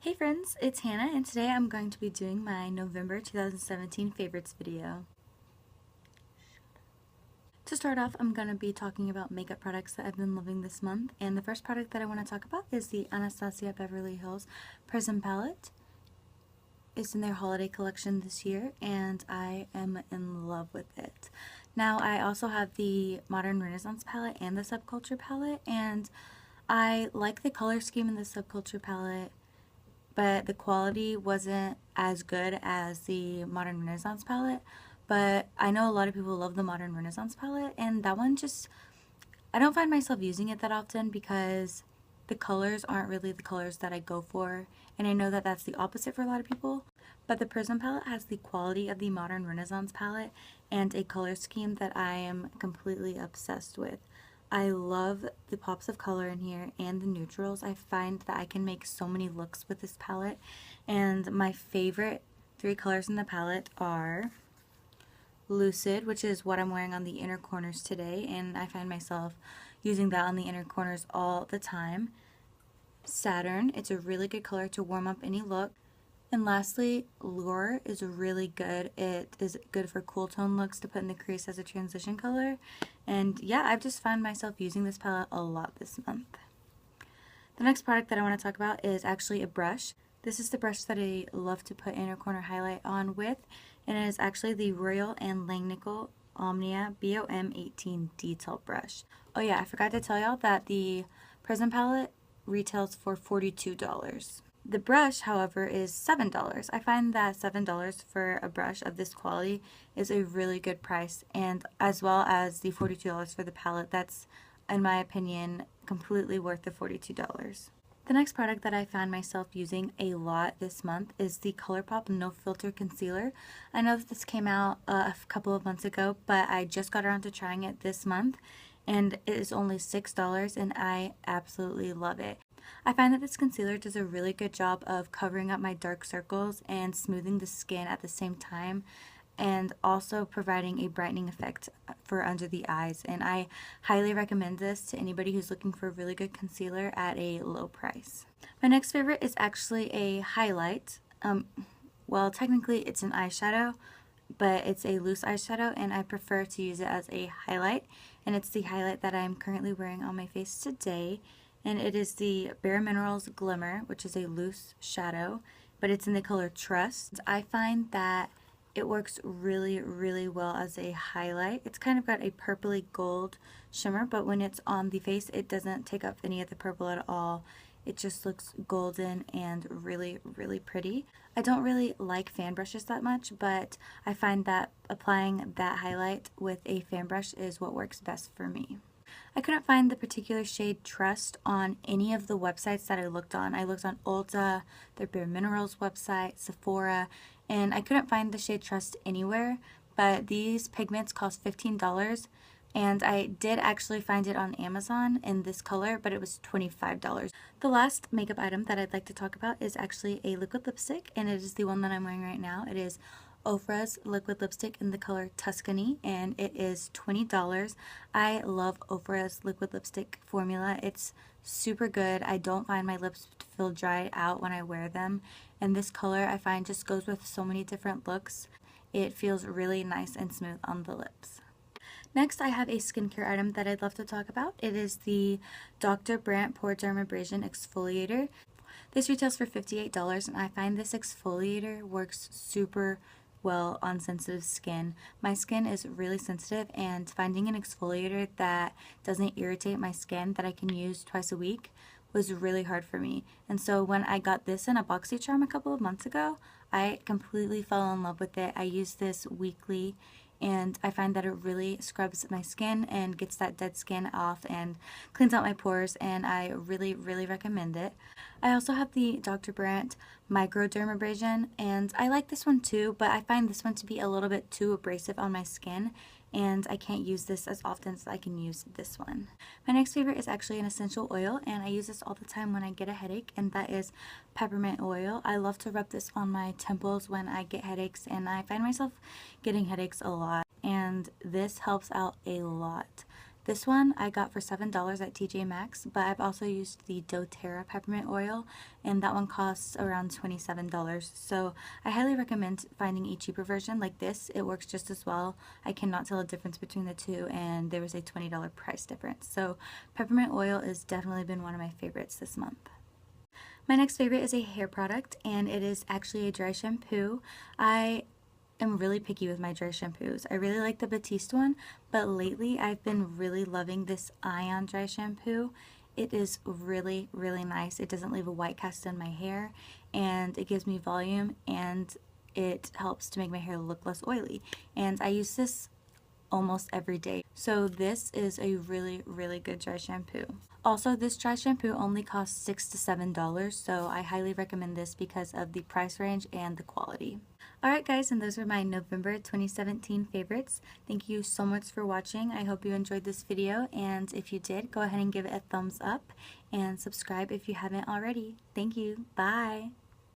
Hey friends, it's Hannah and today I'm going to be doing my November 2017 favorites video. To start off, I'm going to be talking about makeup products that I've been loving this month, and the first product that I want to talk about is the Anastasia Beverly Hills Prism Palette. It's in their holiday collection this year and I am in love with it. Now I also have the Modern Renaissance palette and the Subculture palette, and I like the color scheme in the Subculture palette, but the quality wasn't as good as the Modern Renaissance palette. But I know a lot of people love the Modern Renaissance palette, and that one just, I don't find myself using it that often because the colors aren't really the colors that I go for, and I know that that's the opposite for a lot of people. But the Prism palette has the quality of the Modern Renaissance palette and a color scheme that I am completely obsessed with. I love the pops of color in here and the neutrals. I find that I can make so many looks with this palette, and my favorite three colors in the palette are Lucid, which is what I'm wearing on the inner corners today, and I find myself using that on the inner corners all the time. Saturn, it's a really good color to warm up any look. And lastly, Lure is really good. It is good for cool tone looks to put in the crease as a transition color. And yeah, I've just found myself using this palette a lot this month. The next product that I want to talk about is actually a brush. This is the brush that I love to put inner corner highlight on with, and it is actually the Royal and Langnickel Omnia BOM 18 Detail Brush. Oh yeah, I forgot to tell y'all that the Prism palette retails for $42. The brush, however, is $7. I find that $7 for a brush of this quality is a really good price, and as well as the $42 for the palette, that's, in my opinion, completely worth the $42. The next product that I found myself using a lot this month is the ColourPop No Filter Concealer. I know that this came out a couple of months ago, but I just got around to trying it this month, and it is only $6 and I absolutely love it. I find that this concealer does a really good job of covering up my dark circles and smoothing the skin at the same time, and also providing a brightening effect for under the eyes, and I highly recommend this to anybody who's looking for a really good concealer at a low price. My next favorite is actually a highlight. Well, technically it's an eyeshadow, but it's a loose eyeshadow and I prefer to use it as a highlight, and it's the highlight that I'm currently wearing on my face today, and it is the Bare Minerals Glimmer, which is a loose shadow, but it's in the color Trust. I find that it works really well as a highlight. It's kind of got a purpley gold shimmer, but when it's on the face it doesn't take up any of the purple at all. It just looks golden and really pretty. I don't really like fan brushes that much, but I find that applying that highlight with a fan brush is what works best for me. I couldn't find the particular shade Trust on any of the websites that I looked on. I looked on Ulta, their Bare Minerals website, Sephora, and I couldn't find the shade Trust anywhere, but these pigments cost $15, and I did actually find it on Amazon in this color, but it was $25. The last makeup item that I'd like to talk about is actually a liquid lipstick, and it is the one that I'm wearing right now. It is Ofra's liquid lipstick in the color Tuscany, and it is $20. I love Ofra's liquid lipstick formula. It's super good. I don't find my lips feel dried out when I wear them, and this color I find just goes with so many different looks. It feels really nice and smooth on the lips. Next, I have a skincare item that I'd love to talk about. It is the Dr. Brandt Pore Dermabrasion Exfoliator. This retails for $58, and I find this exfoliator works super well on sensitive skin. My skin is really sensitive, and finding an exfoliator that doesn't irritate my skin that I can use twice a week was really hard for me. And so when I got this in a BoxyCharm a couple of months ago, I completely fell in love with it. I use this weekly, and I find that it really scrubs my skin and gets that dead skin off and cleans out my pores, and I really recommend it. I also have the Dr. Brandt Microdermabrasion, and I like this one too, but I find this one to be a little bit too abrasive on my skin, and I can't use this as often as I can use this one. My next favorite is actually an essential oil, and I use this all the time when I get a headache, and that is peppermint oil. I love to rub this on my temples when I get headaches, and I find myself getting headaches a lot, and this helps out a lot. This one I got for $7 at TJ Maxx, but I've also used the doTERRA peppermint oil, and that one costs around $27. So I highly recommend finding a cheaper version like this. It works just as well. I cannot tell a difference between the two, and there was a $20 price difference. So peppermint oil has definitely been one of my favorites this month. My next favorite is a hair product, and it is actually a dry shampoo. I am really picky with my dry shampoos. I really like the Batiste one, but lately I've been really loving this Ion dry shampoo. It is really, really nice. It doesn't leave a white cast in my hair, and it gives me volume, and it helps to make my hair look less oily. And I use this almost every day. So this is a really, really good dry shampoo. Also, this dry shampoo only costs $6 to $7, so I highly recommend this because of the price range and the quality. Alright guys, and those were my November 2017 favorites. Thank you so much for watching. I hope you enjoyed this video, and if you did, go ahead and give it a thumbs up and subscribe if you haven't already. Thank you. Bye!